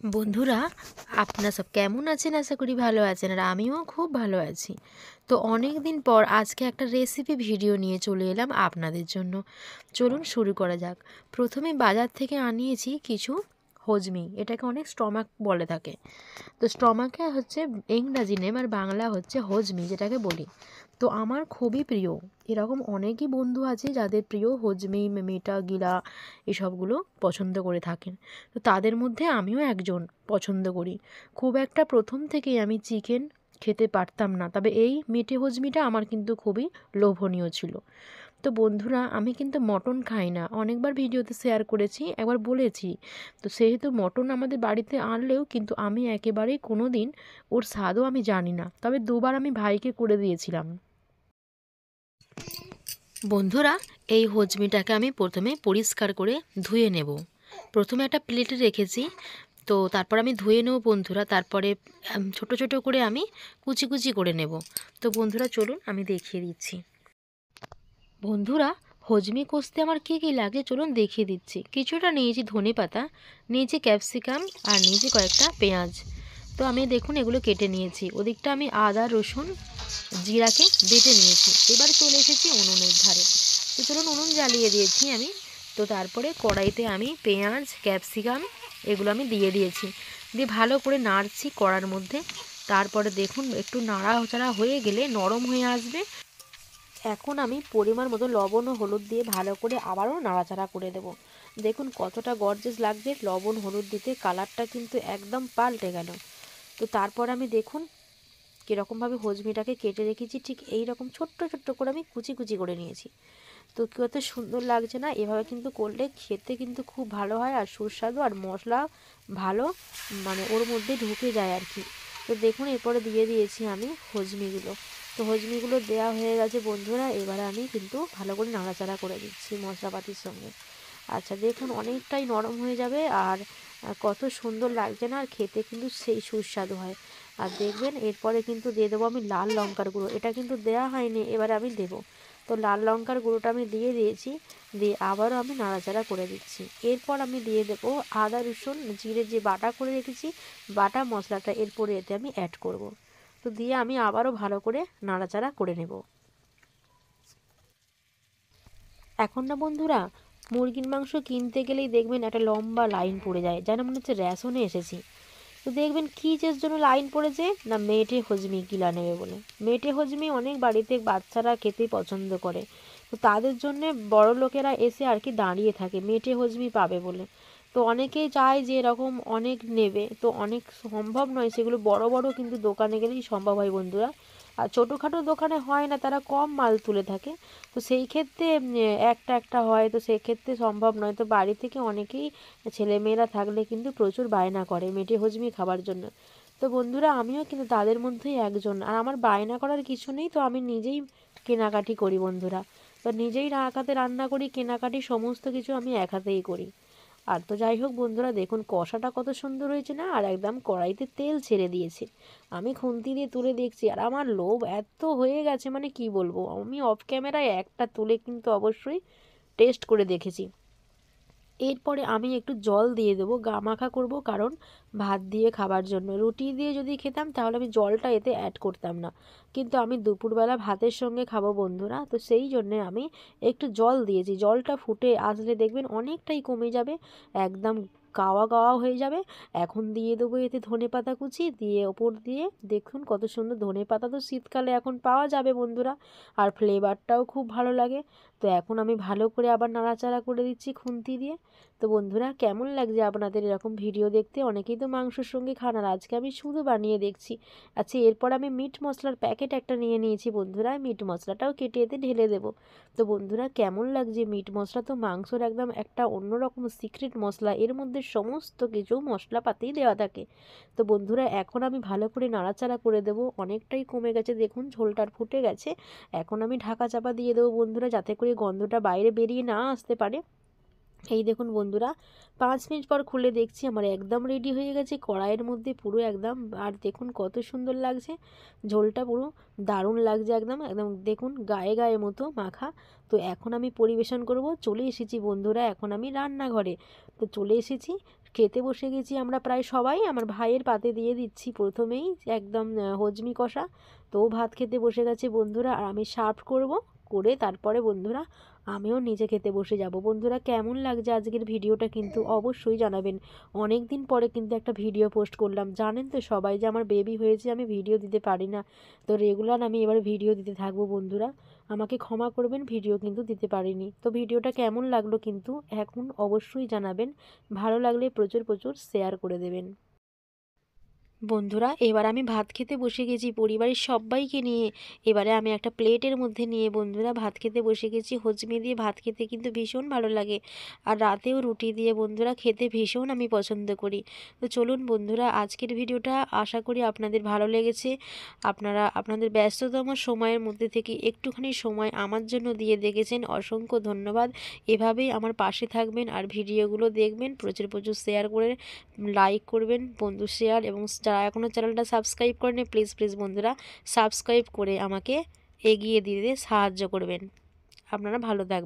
বন্ধুরা, আপনারা সব কেমন আছেন? আশা করি ভালো আছেন। আর আমিও খুব ভালো আছি। তো অনেক দিন পর আজকে একটা রেসিপি ভিডিও নিয়ে চলে এলাম আপনাদের জন্য। চলুন শুরু করা যাক। প্রথমে বাজার থেকে আনিয়েছি কিছু হজমি, এটাকে অনেক স্টমাক বলে থাকে। তো স্টমাকে হচ্ছে ইংরাজি নেম, আর বাংলা হচ্ছে হজমি যেটাকে বলি। তো আমার খুবই প্রিয়। এরকম অনেকই বন্ধু আছে যাদের প্রিয় হজমি, মেটা, গিলা এসবগুলো পছন্দ করে থাকেন। তো তাদের মধ্যে আমিও একজন পছন্দ করি। খুব একটা প্রথম থেকেই আমি চিকেন খেতে পারতাম না, তবে এই মেটে হজমিটা আমার কিন্তু খুবই লোভনীয় ছিল। তো বন্ধুরা, আমি কিন্তু মটন খাই না, অনেকবার ভিডিওতে শেয়ার করেছি, একবার বলেছি। তো সেহেতু মটন আমাদের বাড়িতে আনলেও কিন্তু আমি একেবারেই কোনো দিন ওর স্বাদও আমি জানি না, তবে দুবার আমি ভাইকে করে দিয়েছিলাম। বন্ধুরা, এই হজমিটাকে আমি প্রথমে পরিষ্কার করে ধুয়ে নেব। প্রথমে একটা প্লেটে রেখেছি, তো তারপর আমি ধুয়ে নেব বন্ধুরা। তারপরে ছোট ছোট করে আমি কুচি কুচি করে নেব। তো বন্ধুরা চলুন আমি দেখিয়ে দিচ্ছি। বন্ধুরা, হজমি কষতে আমার কী কী লাগে চলুন দেখিয়ে দিচ্ছি। কিছুটা নিয়েছি ধনে পাতা, নিয়েছি ক্যাপসিকাম, আর নিয়েছি কয়েকটা পেঁয়াজ। তো আমি দেখুন এগুলো কেটে নিয়েছি। ওদিকটা আমি আদা, রসুন, জিরাকে বেটে নিয়েছি। এবার চলে এসেছি উনুনের ধারে। তো চলুন উনুন জ্বালিয়ে দিয়েছি আমি। তো তারপরে কড়াইতে আমি পেঁয়াজ, ক্যাপসিকাম এগুলো আমি দিয়ে দিয়েছি, দিয়ে ভালো করে নাড়ছি কড়ার মধ্যে। তারপরে দেখুন একটু নাড়াচাড়া হয়ে গেলে নরম হয়ে আসবে। এখন আমি পরিমাণ মতো লবণ ও হলুদ দিয়ে ভালো করে আবারও নাড়াচাড়া করে দেব। দেখুন কতটা গর্জেস লাগছে লবণ হলুদ দিতে, কালারটা কিন্তু একদম পাল্টে গেল। তো তারপর আমি দেখুন কীরকমভাবে হজমিটাকে কেটে রেখেছি, ঠিক এই রকম ছোট্ট ছোট্ট করে আমি কুচি কুচি করে নিয়েছি। তো কত সুন্দর লাগছে না? এভাবে কিন্তু করলে খেতে কিন্তু খুব ভালো হয়, আর সুস্বাদু, আর মশলা ভালো মানে ওর মধ্যে ঢুকে যায় আর কি। তো দেখুন এরপরে দিয়ে দিয়েছি আমি হজমিগুলো। তো হজমিগুলো দেওয়া হয়ে গেছে বন্ধুরা। এবারে আমি কিন্তু ভালো করে নাড়াচাড়া করে দিচ্ছি মশলাপাতির সঙ্গে। আচ্ছা দেখুন অনেকটাই নরম হয়ে যাবে, আর কত সুন্দর লাগছে না? আর খেতে কিন্তু সেই সুস্বাদু হয়। আর দেখবেন এরপরে কিন্তু দিয়ে দেবো আমি লাল লঙ্কার গুঁড়ো। এটা কিন্তু দেওয়া হয়নি, এবারে আমি দেবো। তো লাল লঙ্কার গুঁড়োটা আমি দিয়ে দিয়েছি, দিয়ে আবারও আমি নাড়াচাড়া করে দিচ্ছি। এরপর আমি দিয়ে দেবো আদা, রসুন, জিরে যে বাটা করে রেখেছি, বাটা মশলাটা এরপরে এতে আমি অ্যাড করব। তো দিয়ে আমি আবারও ভালো করে নাড়াচাড়া করে নেব। এখন না বন্ধুরা, মুরগির মাংস কিনতে গেলেই দেখবেন একটা লম্বা লাইন পড়ে যায়, যেন মনে হচ্ছে রেশনে এসেছি। তো দেখবেন কী যে জন্য লাইন পড়েছে, না মেটে হজমি গিলা নেবে বলে। মেটে হজমি অনেক বাড়িতে বাচ্চারা খেতে পছন্দ করে। তো তাদের জন্যে বড় লোকেরা এসে আর কি দাঁড়িয়ে থাকে মেটে হজমি পাবে বলে। তো অনেকেই চায় যে এরকম অনেক নেবে, তো অনেক সম্ভব নয় সেগুলো, বড় বড় কিন্তু দোকানে গেলেই সম্ভব হয় বন্ধুরা। আর ছোটোখাটো দোকানে হয় না, তারা কম মাল তুলে থাকে। তো সেই ক্ষেত্রে একটা একটা হয়, তো সেক্ষেত্রে সম্ভব নয়। তো বাড়ি থেকে অনেকেই ছেলেমেয়েরা থাকলে কিন্তু প্রচুর বায়না করে মেটে হজমি খাবার জন্য। তো বন্ধুরা আমিও কিন্তু তাদের মধ্যেই একজন। আর আমার বায়না করার কিছু নেই, তো আমি নিজেই কেনাকাটি করি বন্ধুরা। তো নিজেই এক হাতে রান্না করি, কেনাকাটি সমস্ত কিছু আমি এক হাতেই করি। আর তো যাই হোক বন্ধুরা, দেখুন কষাটা কত সুন্দর হয়েছে না? আর একদম কড়াইতে তেল ছেড়ে দিয়েছে। আমি খুন্তি দিয়ে তুলে দেখছি, আর আমার লোভ এত হয়ে গেছে মানে কি বলবো। আমি অফ ক্যামেরায় একটা তুলে কিন্তু অবশ্যই টেস্ট করে দেখেছি। এরপরে আমি একটু জল দিয়ে দেবো, গা মাখা করবো, কারণ ভাত দিয়ে খাবার জন্য। রুটি দিয়ে যদি খেতাম তাহলে আমি জলটা এতে অ্যাড করতাম না, কিন্তু আমি দুপুরবেলা ভাতের সঙ্গে খাবো বন্ধুরা, তো সেই জন্যে আমি একটু জল দিয়েছি। জলটা ফুটে আসলে দেখবেন অনেকটাই কমে যাবে, একদম গাওয়া গাওয়া হয়ে যাবে। এখন দিয়ে দেবো এতে ধনেপাতা কুচি, দিয়ে ওপর দিয়ে দেখুন কত সুন্দর ধনেপাতা তো শীতকালে এখন পাওয়া যাবে বন্ধুরা, আর ফ্লেভারটাও খুব ভালো লাগে। তো এখন আমি ভালো করে আবার নাড়াচাড়া করে দিচ্ছি খুন্তি দিয়ে। তো বন্ধুরা কেমন লাগছে আপনাদের এরকম ভিডিও দেখতে? অনেকেই তো মাংসর সঙ্গে খান, আর আজকে আমি শুধু বানিয়ে দেখছি। আচ্ছা এরপর আমি মিট মশলার প্যাকেট একটা নিয়ে নিয়েছি বন্ধুরা, মিট মশলাটাও কেটে এতে ঢেলে দেবো। তো বন্ধুরা কেমন লাগছে? মিট মশলা তো মাংসর একদম একটা অন্যরকম সিক্রেট মশলা, এর মধ্যে সমস্ত কিছু মশলাপাতিই দেওয়া থাকে। তো বন্ধুরা এখন আমি ভালো করে নাড়াচাড়া করে দেবো। অনেকটাই কমে গেছে দেখুন, ঝোলটার ফুটে গেছে। এখন আমি ঢাকা চাপা দিয়ে দেবো বন্ধুরা, যাতে করে গন্ধটা বাইরে বেরিয়ে না আসতে পারে। এই দেখুন বন্ধুরা 5 মিনিট পর খুলে দেখছি আমার একদম রেডি হয়ে গেছে কড়াইয়ের মধ্যে পুরো একদম। আর দেখুন কত সুন্দর লাগছে, ঝোলটা পুরো দারুণ লাগছে, একদম একদম দেখুন গায়ে গায়ে মতো মাখা। তো এখন আমি পরিবেশন করব। চলে এসেছি বন্ধুরা এখন আমি রান্নাঘরে। তো চলে এসেছি, খেতে বসে গেছি আমরা প্রায় সবাই। আমার ভাইয়ের পাতে দিয়ে দিচ্ছি প্রথমেই একদম হজমি কষা। তো ও ভাত খেতে বসে গেছে বন্ধুরা, আর আমি সার্ভ করব, করে তারপরে বন্ধুরা আমিও নিজে খেতে বসে যাব। বন্ধুরা কেমন লাগছে আজকের ভিডিওটা কিন্তু অবশ্যই জানাবেন। অনেক দিন পরে কিন্তু একটা ভিডিও পোস্ট করলাম। জানেন তো সবাই যে আমার বেবি হয়েছে, আমি ভিডিও দিতে পারি না। তো রেগুলার আমি এবার ভিডিও দিতে থাকবো বন্ধুরা, আমাকে ক্ষমা করবেন, ভিডিও কিন্তু দিতে পারিনি। তো ভিডিওটা কেমন লাগলো কিন্তু এখন অবশ্যই জানাবেন। ভালো লাগলে প্রচুর প্রচুর শেয়ার করে দেবেন। বন্ধুরা এবার আমি ভাত খেতে বসে গেছি পরিবারের সবাইকে নিয়ে। এবারে আমি একটা প্লেটের মধ্যে নিয়ে বন্ধুরা ভাত খেতে বসে গেছি। হজমি দিয়ে ভাত খেতে কিন্তু ভীষণ ভালো লাগে, আর রাতেও রুটি দিয়ে বন্ধুরা খেতে ভীষণ আমি পছন্দ করি। তো চলুন বন্ধুরা, আজকের ভিডিওটা আশা করি আপনাদের ভালো লেগেছে। আপনারা আপনাদের ব্যস্ততম সময়ের মধ্যে থেকে একটুখানি সময় আমার জন্য দিয়ে দেখেছেন, অসংখ্য ধন্যবাদ। এভাবেই আমার পাশে থাকবেন আর ভিডিওগুলো দেখবেন, প্রচুর প্রচুর শেয়ার করে লাইক করবেন বন্ধু, শেয়ার, এবং যারা এখনও চ্যানেলটা সাবস্ক্রাইব করেনি প্লিজ প্লিজ বন্ধুরা সাবস্ক্রাইব করে আমাকে এগিয়ে দিতে সাহায্য করবেন। আপনারা ভালো থাকবেন।